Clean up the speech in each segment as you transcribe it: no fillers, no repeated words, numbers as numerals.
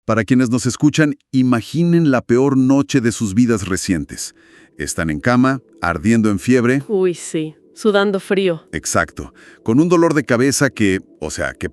Para quienes nos escuchan, imaginen la peor noche de sus vidas recientes. Están en cama, ardiendo en fiebre. Uy, sí, sudando frío. Exacto. Con un dolor de cabeza que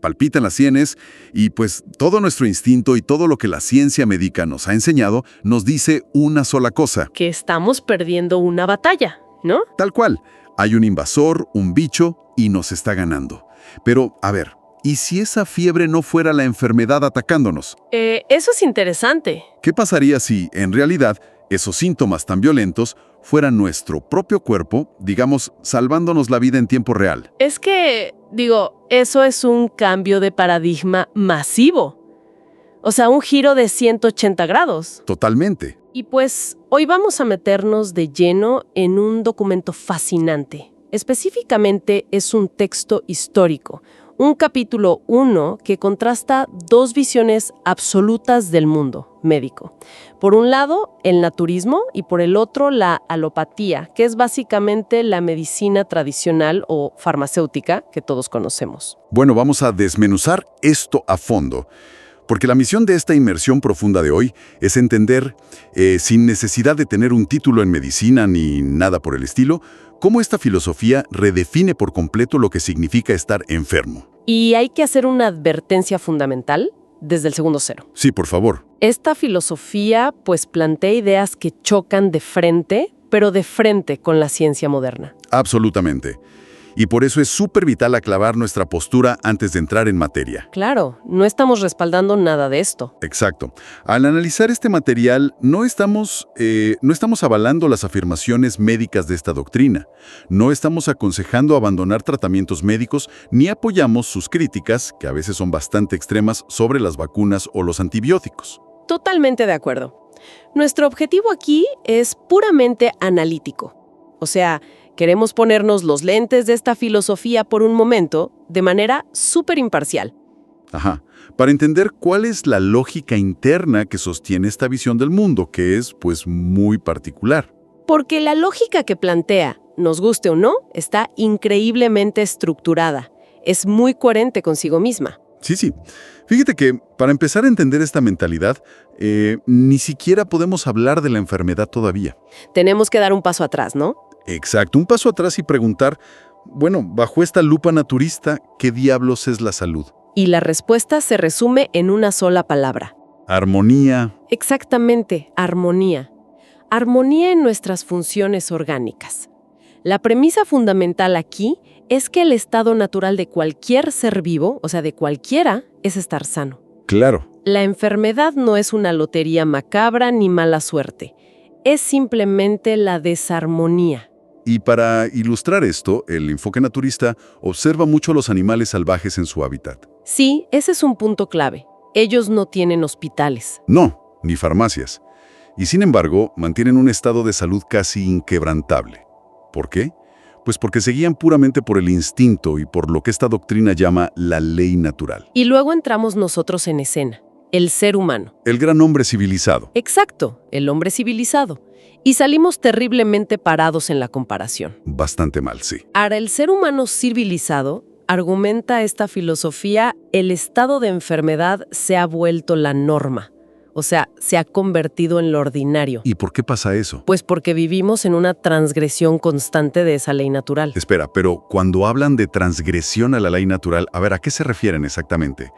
palpita en las sienes y pues todo nuestro instinto y todo lo que la ciencia médica nos ha enseñado nos dice una sola cosa. Que estamos perdiendo una batalla, ¿no? Tal cual. Hay un invasor, un bicho y nos está ganando. Pero, a ver, ¿y si esa fiebre no fuera la enfermedad atacándonos? Eso es interesante. ¿Qué pasaría si, en realidad, esos síntomas tan violentos fueran nuestro propio cuerpo, digamos, salvándonos la vida en tiempo real? Es que, eso es un cambio de paradigma masivo. O sea, un giro de 180 grados. Totalmente. Y pues, hoy vamos a meternos de lleno en un documento fascinante. Específicamente es un texto histórico, un capítulo 1 que contrasta dos visiones absolutas del mundo médico. Por un lado, el naturismo y por el otro, la alopatía, que es básicamente la medicina tradicional o farmacéutica que todos conocemos. Bueno, vamos a desmenuzar esto a fondo, porque la misión de esta inmersión profunda de hoy es entender, sin necesidad de tener un título en medicina ni nada por el estilo, cómo esta filosofía redefine por completo lo que significa estar enfermo. Y hay que hacer una advertencia fundamental desde el segundo cero. Sí, por favor. Esta filosofía, pues, plantea ideas que chocan de frente, pero de frente con la ciencia moderna. Absolutamente. Y por eso es súper vital aclarar nuestra postura antes de entrar en materia. Claro, no estamos respaldando nada de esto. Exacto. Al analizar este material, no estamos avalando las afirmaciones médicas de esta doctrina. No estamos aconsejando abandonar tratamientos médicos, ni apoyamos sus críticas, que a veces son bastante extremas, sobre las vacunas o los antibióticos. Totalmente de acuerdo. Nuestro objetivo aquí es puramente analítico. O sea, queremos ponernos los lentes de esta filosofía por un momento, de manera súper imparcial. Ajá. Para entender cuál es la lógica interna que sostiene esta visión del mundo, que es, pues, muy particular. Porque la lógica que plantea, nos guste o no, está increíblemente estructurada. Es muy coherente consigo misma. Sí. Fíjate que, para empezar a entender esta mentalidad, ni siquiera podemos hablar de la enfermedad todavía. Tenemos que dar un paso atrás, ¿no? Exacto, un paso atrás y preguntar, bueno, bajo esta lupa naturista, ¿qué diablos es la salud? Y la respuesta se resume en una sola palabra. Armonía. Exactamente, armonía. Armonía en nuestras funciones orgánicas. La premisa fundamental aquí es que el estado natural de cualquier ser vivo, o sea, de cualquiera, es estar sano. Claro. La enfermedad no es una lotería macabra ni mala suerte. Es simplemente la desarmonía. Y para ilustrar esto, el enfoque naturista observa mucho a los animales salvajes en su hábitat. Sí, ese es un punto clave. Ellos no tienen hospitales. No, ni farmacias. Y sin embargo, mantienen un estado de salud casi inquebrantable. ¿Por qué? Pues porque se guían puramente por el instinto y por lo que esta doctrina llama la ley natural. Y luego entramos nosotros en escena, el ser humano. El gran hombre civilizado. Exacto, el hombre civilizado. Y salimos terriblemente parados en la comparación. Bastante mal, sí. Ahora, el ser humano civilizado, argumenta esta filosofía, el estado de enfermedad se ha vuelto la norma. O sea, se ha convertido en lo ordinario. ¿Y por qué pasa eso? Pues porque vivimos en una transgresión constante de esa ley natural. Espera, pero cuando hablan de transgresión a la ley natural, a ver, ¿a qué se refieren exactamente?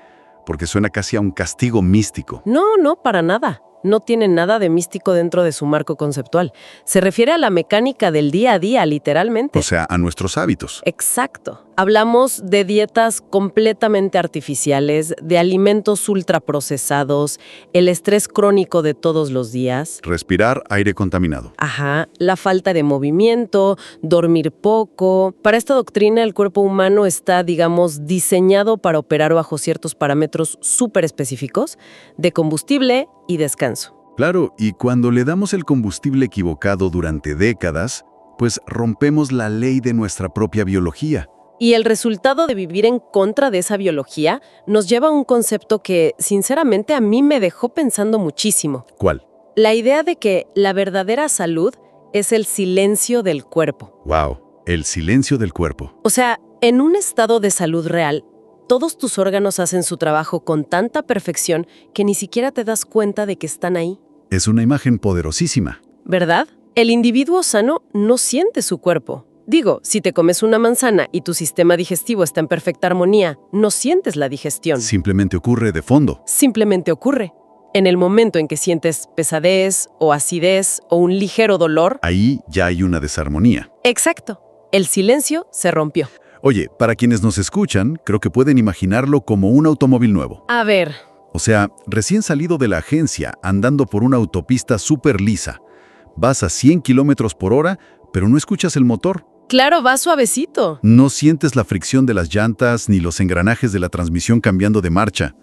Porque suena casi a un castigo místico. No, para nada. No tiene nada de místico dentro de su marco conceptual. Se refiere a la mecánica del día a día, literalmente. O sea, a nuestros hábitos. Exacto. Hablamos de dietas completamente artificiales, de alimentos ultraprocesados, el estrés crónico de todos los días. Respirar aire contaminado. Ajá, la falta de movimiento, dormir poco. Para esta doctrina, el cuerpo humano está, diseñado para operar bajo ciertos parámetros súper específicos de combustible y descanso. Claro, y cuando le damos el combustible equivocado durante décadas, pues rompemos la ley de nuestra propia biología. Y el resultado de vivir en contra de esa biología nos lleva a un concepto que, sinceramente, a mí me dejó pensando muchísimo. ¿Cuál? La idea de que la verdadera salud es el silencio del cuerpo. ¡Wow! El silencio del cuerpo. O sea, en un estado de salud real, Todos tus órganos hacen su trabajo con tanta perfección que ni siquiera te das cuenta de que están ahí. Es una imagen poderosísima. ¿Verdad? El individuo sano no siente su cuerpo. Digo, si te comes una manzana y tu sistema digestivo está en perfecta armonía, no sientes la digestión. Simplemente ocurre de fondo. Simplemente ocurre. En el momento en que sientes pesadez o acidez o un ligero dolor. Ahí ya hay una desarmonía. Exacto. El silencio se rompió. Oye, para quienes nos escuchan, creo que pueden imaginarlo como un automóvil nuevo. A ver. O sea, recién salido de la agencia, andando por una autopista súper lisa. Vas a 100 kilómetros por hora, pero no escuchas el motor. Claro, va suavecito. No sientes la fricción de las llantas ni los engranajes de la transmisión cambiando de marcha.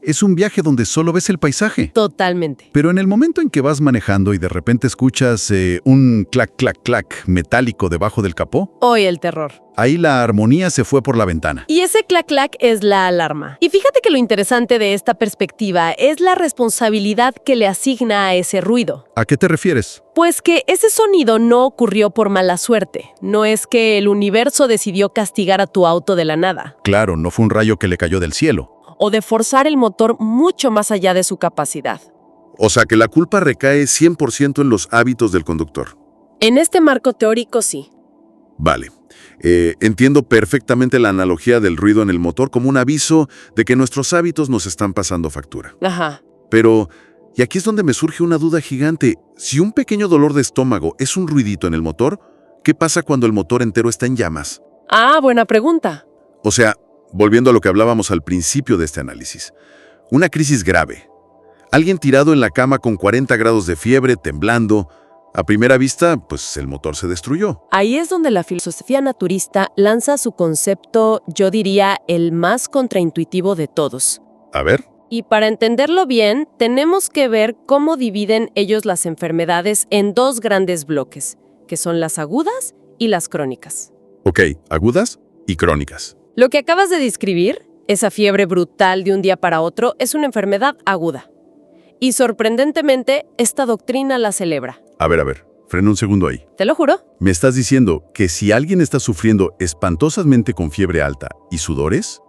Es un viaje donde solo ves el paisaje. Totalmente. Pero en el momento en que vas manejando y de repente escuchas un clac, clac, clac metálico debajo del capó, Hoy el terror. ahí la armonía se fue por la ventana. Y ese clac-clac es la alarma. Y fíjate que lo interesante de esta perspectiva es la responsabilidad que le asigna a ese ruido. ¿A qué te refieres? Pues que ese sonido no ocurrió por mala suerte. No es que el universo decidió castigar a tu auto de la nada. Claro, no fue un rayo que le cayó del cielo. O de forzar el motor mucho más allá de su capacidad. O sea que la culpa recae 100% en los hábitos del conductor. En este marco teórico sí. Vale. Entiendo perfectamente la analogía del ruido en el motor como un aviso de que nuestros hábitos nos están pasando factura. Ajá. Pero, y aquí es donde me surge una duda gigante, si un pequeño dolor de estómago es un ruidito en el motor, ¿qué pasa cuando el motor entero está en llamas? Ah, buena pregunta. O sea, volviendo a lo que hablábamos al principio de este análisis, una crisis grave. Alguien tirado en la cama con 40 grados de fiebre, temblando. A primera vista, pues el motor se destruyó. Ahí es donde la filosofía naturista lanza su concepto, yo diría, el más contraintuitivo de todos. A ver. Y para entenderlo bien, tenemos que ver cómo dividen ellos las enfermedades en dos grandes bloques, que son las agudas y las crónicas. Ok, agudas y crónicas. Lo que acabas de describir, esa fiebre brutal de un día para otro, es una enfermedad aguda. Y sorprendentemente, esta doctrina la celebra. A ver, frena un segundo ahí. ¿Te lo juro? ¿Me estás diciendo que si alguien está sufriendo espantosamente con fiebre alta y sudores,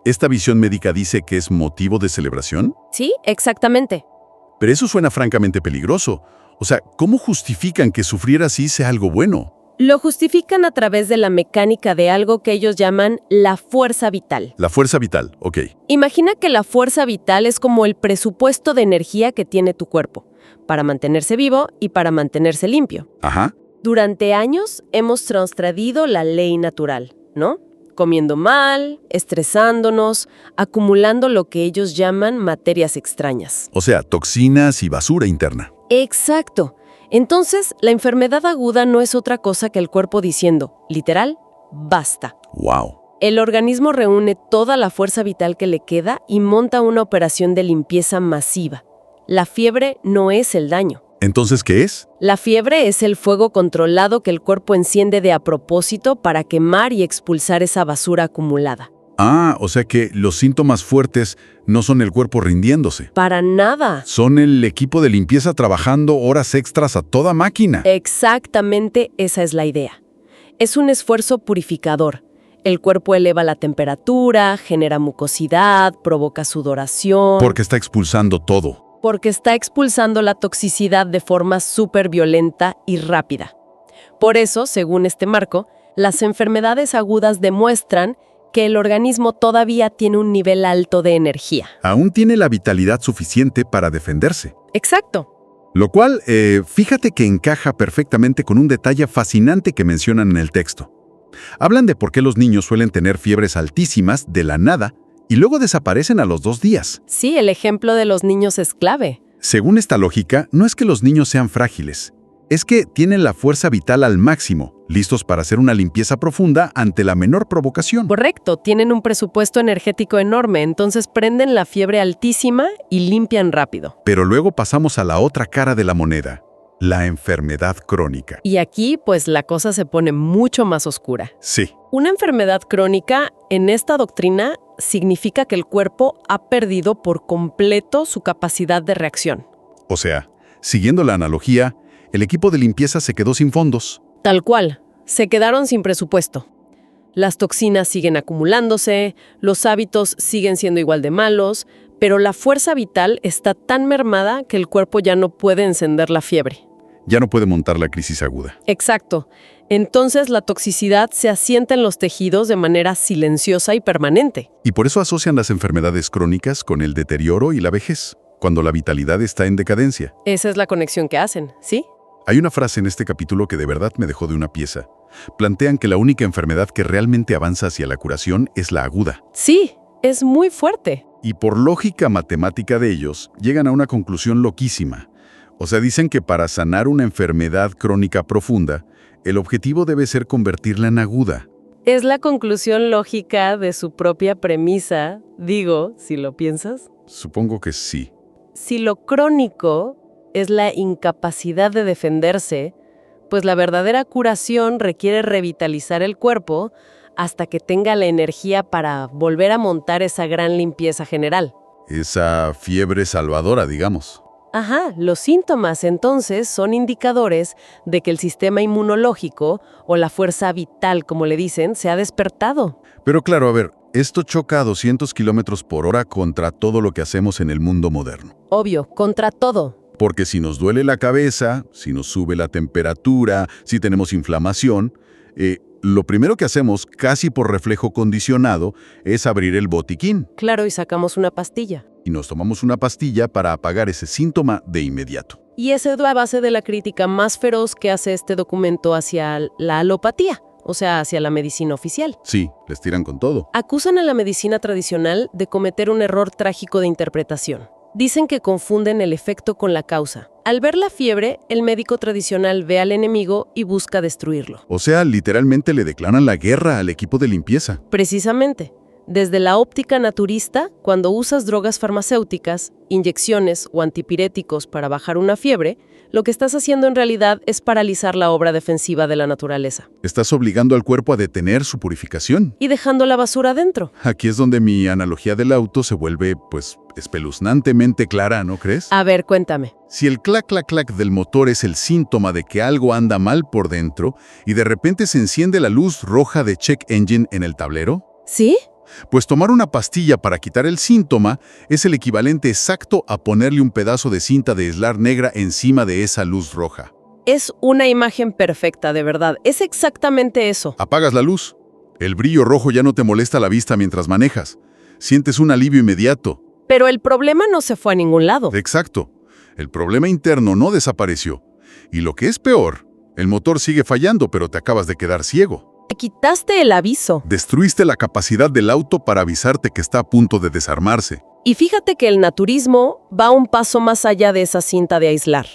esta visión médica dice que es motivo de celebración? Sí, exactamente. Pero eso suena francamente peligroso. O sea, ¿cómo justifican que sufrir así sea algo bueno? Lo justifican a través de la mecánica de algo que ellos llaman la fuerza vital. La fuerza vital, ok. Imagina que la fuerza vital es como el presupuesto de energía que tiene tu cuerpo, para mantenerse vivo y para mantenerse limpio. Ajá. Durante años hemos transgredido la ley natural, ¿no? Comiendo mal, estresándonos, acumulando lo que ellos llaman materias extrañas. O sea, toxinas y basura interna. Exacto. Entonces, la enfermedad aguda no es otra cosa que el cuerpo diciendo, literal, basta. Wow. El organismo reúne toda la fuerza vital que le queda y monta una operación de limpieza masiva. La fiebre no es el daño. ¿Entonces qué es? La fiebre es el fuego controlado que el cuerpo enciende de a propósito para quemar y expulsar esa basura acumulada. Ah, o sea que los síntomas fuertes no son el cuerpo rindiéndose. Para nada. Son el equipo de limpieza trabajando horas extras a toda máquina. Exactamente esa es la idea. Es un esfuerzo purificador. El cuerpo eleva la temperatura, genera mucosidad, provoca sudoración. Porque está expulsando todo. Porque está expulsando la toxicidad de forma súper violenta y rápida. Por eso, según este marco, las enfermedades agudas demuestran que el organismo todavía tiene un nivel alto de energía. Aún tiene la vitalidad suficiente para defenderse. Exacto. Lo cual, fíjate que encaja perfectamente con un detalle fascinante que mencionan en el texto. Hablan de por qué los niños suelen tener fiebres altísimas de la nada y luego desaparecen a los 2 días. Sí, el ejemplo de los niños es clave. Según esta lógica, no es que los niños sean frágiles, es que tienen la fuerza vital al máximo, listos para hacer una limpieza profunda ante la menor provocación. Correcto, tienen un presupuesto energético enorme, entonces prenden la fiebre altísima y limpian rápido. Pero luego pasamos a la otra cara de la moneda, la enfermedad crónica. Y aquí, pues, la cosa se pone mucho más oscura. Sí. Una enfermedad crónica, en esta doctrina, significa que el cuerpo ha perdido por completo su capacidad de reacción. O sea, siguiendo la analogía, el equipo de limpieza se quedó sin fondos. Tal cual, se quedaron sin presupuesto. Las toxinas siguen acumulándose, los hábitos siguen siendo igual de malos, pero la fuerza vital está tan mermada que el cuerpo ya no puede encender la fiebre. Ya no puede montar la crisis aguda. Exacto. Entonces la toxicidad se asienta en los tejidos de manera silenciosa y permanente. Y por eso asocian las enfermedades crónicas con el deterioro y la vejez, cuando la vitalidad está en decadencia. Esa es la conexión que hacen, ¿sí? Hay una frase en este capítulo que de verdad me dejó de una pieza. Plantean que la única enfermedad que realmente avanza hacia la curación es la aguda. Sí, es muy fuerte. Y por lógica matemática de ellos, llegan a una conclusión loquísima. O sea, dicen que para sanar una enfermedad crónica profunda, el objetivo debe ser convertirla en aguda. Es la conclusión lógica de su propia premisa, digo, si lo piensas. Supongo que sí. Si lo crónico es la incapacidad de defenderse, pues la verdadera curación requiere revitalizar el cuerpo hasta que tenga la energía para volver a montar esa gran limpieza general. Esa fiebre salvadora, digamos. Ajá, los síntomas entonces son indicadores de que el sistema inmunológico, o la fuerza vital, como le dicen, se ha despertado. Pero claro, a ver, esto choca a 200 kilómetros por hora contra todo lo que hacemos en el mundo moderno. Obvio, contra todo. Porque si nos duele la cabeza, si nos sube la temperatura, si tenemos inflamación, lo primero que hacemos, casi por reflejo condicionado, es abrir el botiquín. Claro, y sacamos una pastilla. Y nos tomamos una pastilla para apagar ese síntoma de inmediato. Y esa es la base de la crítica más feroz que hace este documento hacia la alopatía, o sea, hacia la medicina oficial. Sí, les tiran con todo. Acusan a la medicina tradicional de cometer un error trágico de interpretación. Dicen que confunden el efecto con la causa. Al ver la fiebre, el médico tradicional ve al enemigo y busca destruirlo. O sea, literalmente le declaran la guerra al equipo de limpieza. Precisamente. Desde la óptica naturista, cuando usas drogas farmacéuticas, inyecciones o antipiréticos para bajar una fiebre, lo que estás haciendo en realidad es paralizar la obra defensiva de la naturaleza. Estás obligando al cuerpo a detener su purificación. Y dejando la basura adentro. Aquí es donde mi analogía del auto se vuelve, espeluznantemente clara, ¿no crees? A ver, cuéntame. Si el clac, clac, clac del motor es el síntoma de que algo anda mal por dentro y de repente se enciende la luz roja de check engine en el tablero, ¿Sí? pues tomar una pastilla para quitar el síntoma es el equivalente exacto a ponerle un pedazo de cinta de aislar negra encima de esa luz roja. Es una imagen perfecta, de verdad. Es exactamente eso. Apagas la luz. El brillo rojo ya no te molesta la vista mientras manejas. Sientes un alivio inmediato. Pero el problema no se fue a ningún lado. Exacto. El problema interno no desapareció. Y lo que es peor, el motor sigue fallando, pero te acabas de quedar ciego. Te quitaste el aviso. Destruiste la capacidad del auto para avisarte que está a punto de desarmarse. Y fíjate que el naturismo va un paso más allá de esa cinta de aislar.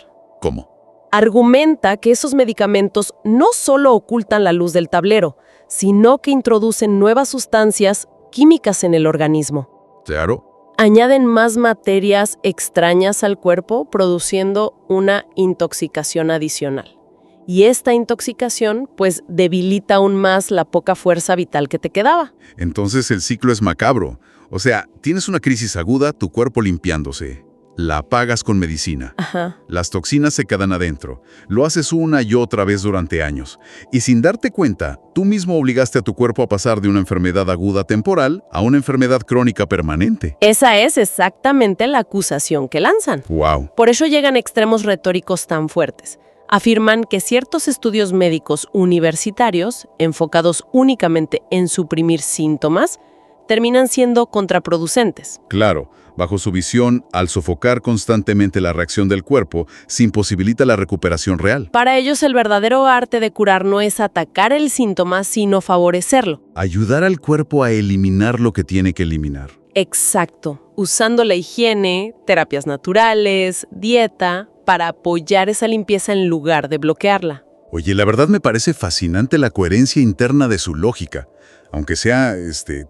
¿Cómo? Argumenta que esos medicamentos no solo ocultan la luz del tablero, sino que introducen nuevas sustancias químicas en el organismo. Claro. Añaden más materias extrañas al cuerpo, produciendo una intoxicación adicional. Y esta intoxicación, pues, debilita aún más la poca fuerza vital que te quedaba. Entonces el ciclo es macabro. O sea, tienes una crisis aguda, tu cuerpo limpiándose. La apagas con medicina. Ajá. Las toxinas se quedan adentro. Lo haces una y otra vez durante años. Y sin darte cuenta, tú mismo obligaste a tu cuerpo a pasar de una enfermedad aguda temporal a una enfermedad crónica permanente. Esa es exactamente la acusación que lanzan. ¡Wow! Por ello llegan extremos retóricos tan fuertes. Afirman que ciertos estudios médicos universitarios, enfocados únicamente en suprimir síntomas, terminan siendo contraproducentes. Claro, bajo su visión, al sofocar constantemente la reacción del cuerpo, se imposibilita la recuperación real. Para ellos, el verdadero arte de curar no es atacar el síntoma, sino favorecerlo. Ayudar al cuerpo a eliminar lo que tiene que eliminar. Exacto, usando la higiene, terapias naturales, dieta, para apoyar esa limpieza en lugar de bloquearla. Oye, la verdad me parece fascinante la coherencia interna de su lógica, aunque sea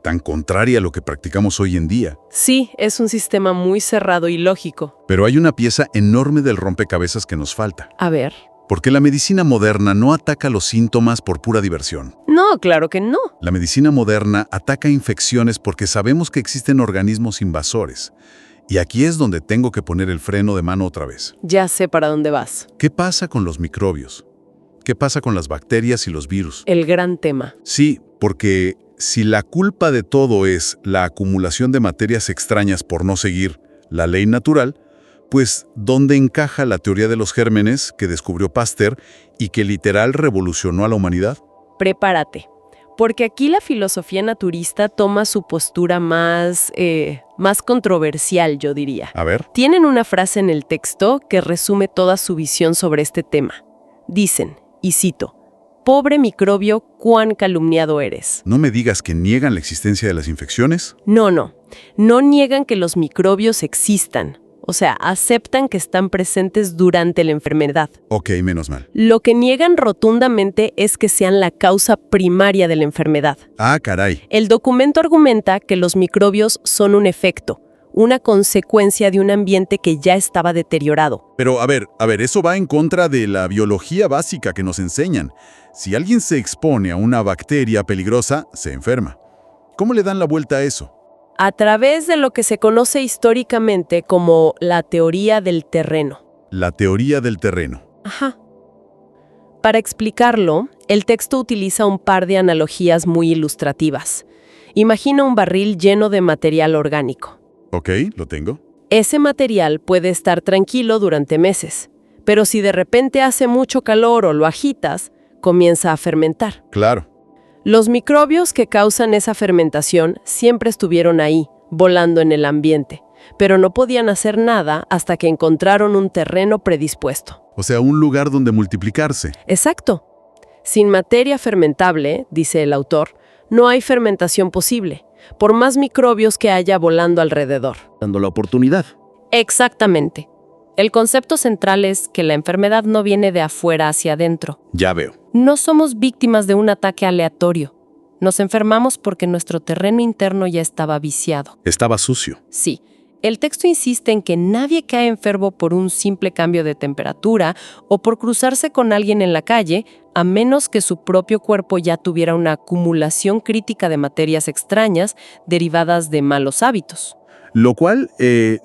tan contraria a lo que practicamos hoy en día. Sí, es un sistema muy cerrado y lógico. Pero hay una pieza enorme del rompecabezas que nos falta. A ver. Porque la medicina moderna no ataca los síntomas por pura diversión. No, claro que no. La medicina moderna ataca infecciones porque sabemos que existen organismos invasores. Y aquí es donde tengo que poner el freno de mano otra vez. Ya sé para dónde vas. ¿Qué pasa con los microbios? ¿Qué pasa con las bacterias y los virus? El gran tema. Sí, porque si la culpa de todo es la acumulación de materias extrañas por no seguir la ley natural, pues ¿dónde encaja la teoría de los gérmenes que descubrió Pasteur y que literal revolucionó a la humanidad? Prepárate, porque aquí la filosofía naturista toma su postura más controversial, yo diría. A ver. Tienen una frase en el texto que resume toda su visión sobre este tema. Dicen, y cito, «Pobre microbio, cuán calumniado eres». No me digas que niegan la existencia de las infecciones. No niegan que los microbios existan. O sea, aceptan que están presentes durante la enfermedad. Ok, menos mal. Lo que niegan rotundamente es que sean la causa primaria de la enfermedad. Ah, caray. El documento argumenta que los microbios son un efecto, una consecuencia de un ambiente que ya estaba deteriorado. Pero a ver, eso va en contra de la biología básica que nos enseñan. Si alguien se expone a una bacteria peligrosa, se enferma. ¿Cómo le dan la vuelta a eso? A través de lo que se conoce históricamente como la teoría del terreno. La teoría del terreno. Ajá. Para explicarlo, el texto utiliza un par de analogías muy ilustrativas. Imagina un barril lleno de material orgánico. Ok, lo tengo. Ese material puede estar tranquilo durante meses, pero si de repente hace mucho calor o lo agitas, comienza a fermentar. Claro. Los microbios que causan esa fermentación siempre estuvieron ahí, volando en el ambiente, pero no podían hacer nada hasta que encontraron un terreno predispuesto. O sea, un lugar donde multiplicarse. Exacto. Sin materia fermentable, dice el autor, no hay fermentación posible, por más microbios que haya volando alrededor. Dando la oportunidad. Exactamente. El concepto central es que la enfermedad no viene de afuera hacia adentro. Ya veo. No somos víctimas de un ataque aleatorio. Nos enfermamos porque nuestro terreno interno ya estaba viciado. Estaba sucio. Sí. El texto insiste en que nadie cae enfermo por un simple cambio de temperatura o por cruzarse con alguien en la calle, a menos que su propio cuerpo ya tuviera una acumulación crítica de materias extrañas derivadas de malos hábitos. Lo cual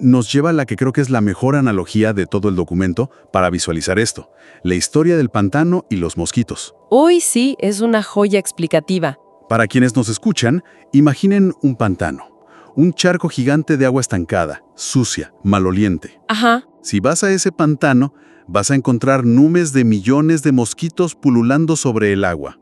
nos lleva a la que creo que es la mejor analogía de todo el documento para visualizar esto. La historia del pantano y los mosquitos. Hoy sí es una joya explicativa. Para quienes nos escuchan, imaginen un pantano. Un charco gigante de agua estancada, sucia, maloliente. Ajá. Si vas a ese pantano, vas a encontrar nubes de millones de mosquitos pululando sobre el agua.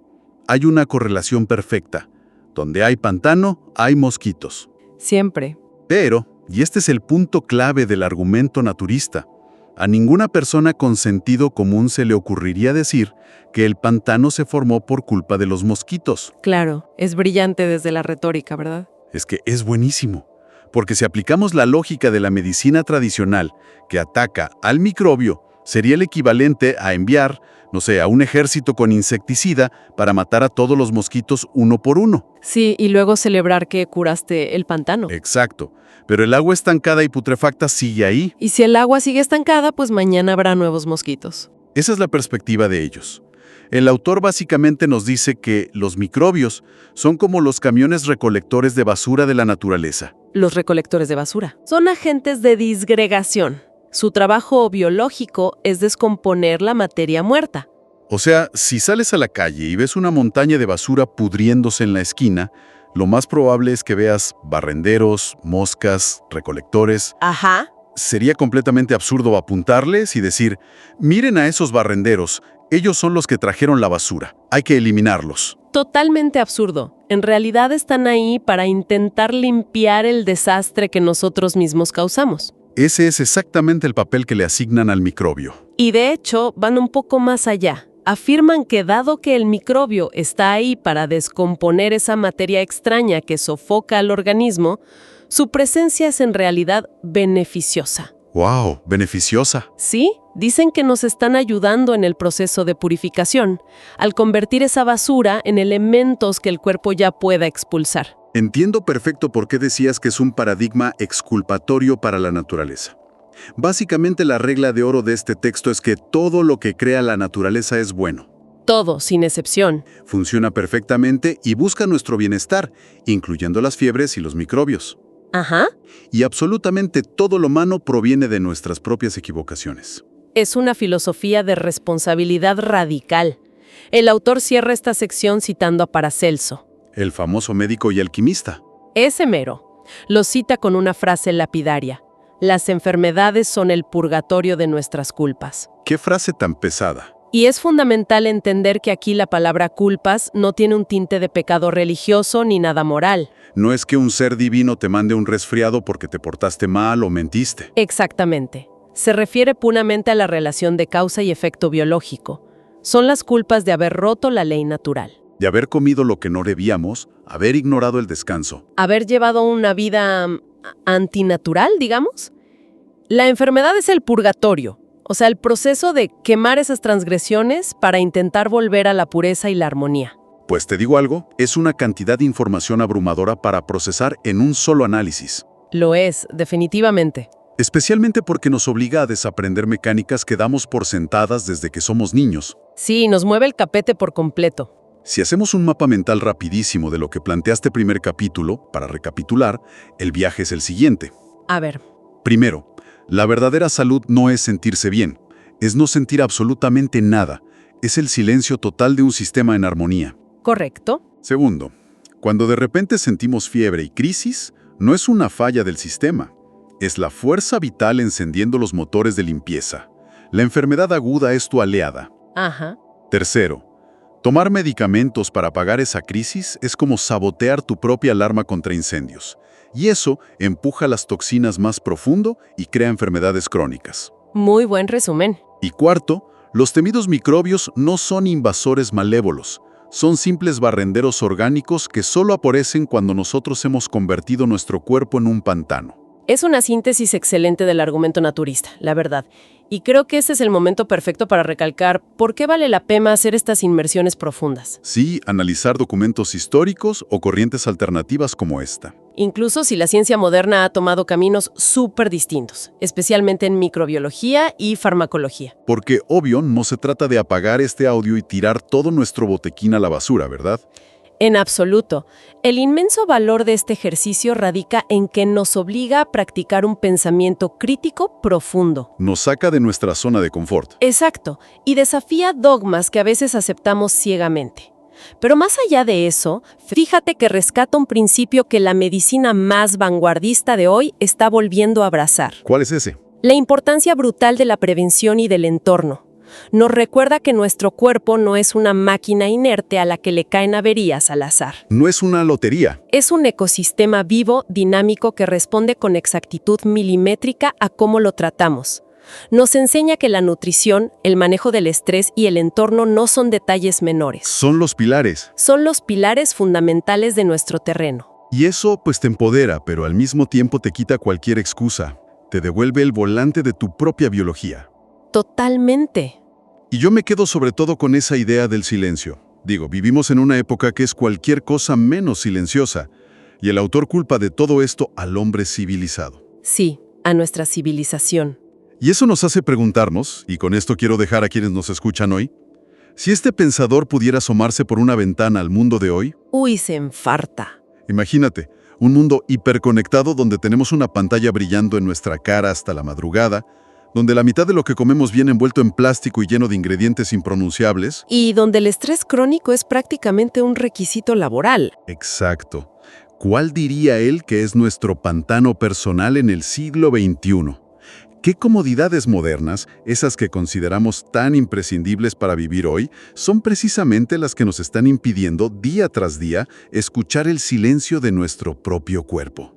Hay una correlación perfecta. Donde hay pantano, hay mosquitos. Siempre. Pero, y este es el punto clave del argumento naturista, a ninguna persona con sentido común se le ocurriría decir que el pantano se formó por culpa de los mosquitos. Claro, es brillante desde la retórica, ¿verdad? Es que es buenísimo, porque si aplicamos la lógica de la medicina tradicional que ataca al microbio, sería el equivalente a enviar, no sé, a un ejército con insecticida para matar a todos los mosquitos uno por uno. Sí, y luego celebrar que curaste el pantano. Exacto, pero el agua estancada y putrefacta sigue ahí. Y si el agua sigue estancada, pues mañana habrá nuevos mosquitos. Esa es la perspectiva de ellos. El autor básicamente nos dice que los microbios son como los camiones recolectores de basura de la naturaleza. Los recolectores de basura son agentes de disgregación. Su trabajo biológico es descomponer la materia muerta. O sea, si sales a la calle y ves una montaña de basura pudriéndose en la esquina, lo más probable es que veas barrenderos, moscas, recolectores. Ajá. Sería completamente absurdo apuntarles y decir, miren a esos barrenderos, ellos son los que trajeron la basura, hay que eliminarlos. Totalmente absurdo. En realidad están ahí para intentar limpiar el desastre que nosotros mismos causamos. Ese es exactamente el papel que le asignan al microbio. Y de hecho, van un poco más allá. Afirman que dado que el microbio está ahí para descomponer esa materia extraña que sofoca al organismo, su presencia es en realidad beneficiosa. ¡Wow! Beneficiosa. Sí, dicen que nos están ayudando en el proceso de purificación, al convertir esa basura en elementos que el cuerpo ya pueda expulsar. Entiendo perfecto por qué decías que es un paradigma exculpatorio para la naturaleza. Básicamente la regla de oro de este texto es que todo lo que crea la naturaleza es bueno. Todo, sin excepción. Funciona perfectamente y busca nuestro bienestar, incluyendo las fiebres y los microbios. Ajá. Y absolutamente todo lo malo proviene de nuestras propias equivocaciones. Es una filosofía de responsabilidad radical. El autor cierra esta sección citando a Paracelso. El famoso médico y alquimista. Ese mero. Lo cita con una frase lapidaria. Las enfermedades son el purgatorio de nuestras culpas. Qué frase tan pesada. Y es fundamental entender que aquí la palabra culpas no tiene un tinte de pecado religioso ni nada moral. No es que un ser divino te mande un resfriado porque te portaste mal o mentiste. Exactamente. Se refiere puramente a la relación de causa y efecto biológico. Son las culpas de haber roto la ley natural. De haber comido lo que no debíamos, haber ignorado el descanso. Haber llevado una vida antinatural, digamos. La enfermedad es el purgatorio, o sea, el proceso de quemar esas transgresiones para intentar volver a la pureza y la armonía. Pues te digo algo, es una cantidad de información abrumadora para procesar en un solo análisis. Lo es, definitivamente. Especialmente porque nos obliga a desaprender mecánicas que damos por sentadas desde que somos niños. Sí, nos mueve el capete por completo. Si hacemos un mapa mental rapidísimo de lo que plantea este primer capítulo, para recapitular, el viaje es el siguiente. A ver. Primero, la verdadera salud no es sentirse bien, es no sentir absolutamente nada, es el silencio total de un sistema en armonía. Correcto. Segundo, cuando de repente sentimos fiebre y crisis, no es una falla del sistema, es la fuerza vital encendiendo los motores de limpieza. La enfermedad aguda es tu aliada. Ajá. Tercero, tomar medicamentos para apagar esa crisis es como sabotear tu propia alarma contra incendios. Y eso empuja las toxinas más profundo y crea enfermedades crónicas. Muy buen resumen. Y cuarto, los temidos microbios no son invasores malévolos. Son simples barrenderos orgánicos que solo aparecen cuando nosotros hemos convertido nuestro cuerpo en un pantano. Es una síntesis excelente del argumento naturista, la verdad. Y creo que ese es el momento perfecto para recalcar por qué vale la pena hacer estas inmersiones profundas. Sí, analizar documentos históricos o corrientes alternativas como esta. Incluso si la ciencia moderna ha tomado caminos súper distintos, especialmente en microbiología y farmacología. Porque, obvio, no se trata de apagar este audio y tirar todo nuestro botequín a la basura, ¿verdad? En absoluto. El inmenso valor de este ejercicio radica en que nos obliga a practicar un pensamiento crítico profundo. Nos saca de nuestra zona de confort. Exacto, y desafía dogmas que a veces aceptamos ciegamente. Pero más allá de eso, fíjate que rescata un principio que la medicina más vanguardista de hoy está volviendo a abrazar. ¿Cuál es ese? La importancia brutal de la prevención y del entorno. Nos recuerda que nuestro cuerpo no es una máquina inerte a la que le caen averías al azar. No es una lotería. Es un ecosistema vivo, dinámico, que responde con exactitud milimétrica a cómo lo tratamos. Nos enseña que la nutrición, el manejo del estrés y el entorno no son detalles menores. Son los pilares. Son los pilares fundamentales de nuestro terreno. Y eso pues te empodera, pero al mismo tiempo te quita cualquier excusa. Te devuelve el volante de tu propia biología. Totalmente. Y yo me quedo sobre todo con esa idea del silencio. Digo, vivimos en una época que es cualquier cosa menos silenciosa, y el autor culpa de todo esto al hombre civilizado. Sí, a nuestra civilización. Y eso nos hace preguntarnos, y con esto quiero dejar a quienes nos escuchan hoy, si este pensador pudiera asomarse por una ventana al mundo de hoy. Uy, se enfarta. Imagínate, un mundo hiperconectado donde tenemos una pantalla brillando en nuestra cara hasta la madrugada, donde la mitad de lo que comemos viene envuelto en plástico y lleno de ingredientes impronunciables. Y donde el estrés crónico es prácticamente un requisito laboral. Exacto. ¿Cuál diría él que es nuestro pantano personal en el siglo XXI? ¿Qué comodidades modernas, esas que consideramos tan imprescindibles para vivir hoy, son precisamente las que nos están impidiendo día tras día escuchar el silencio de nuestro propio cuerpo?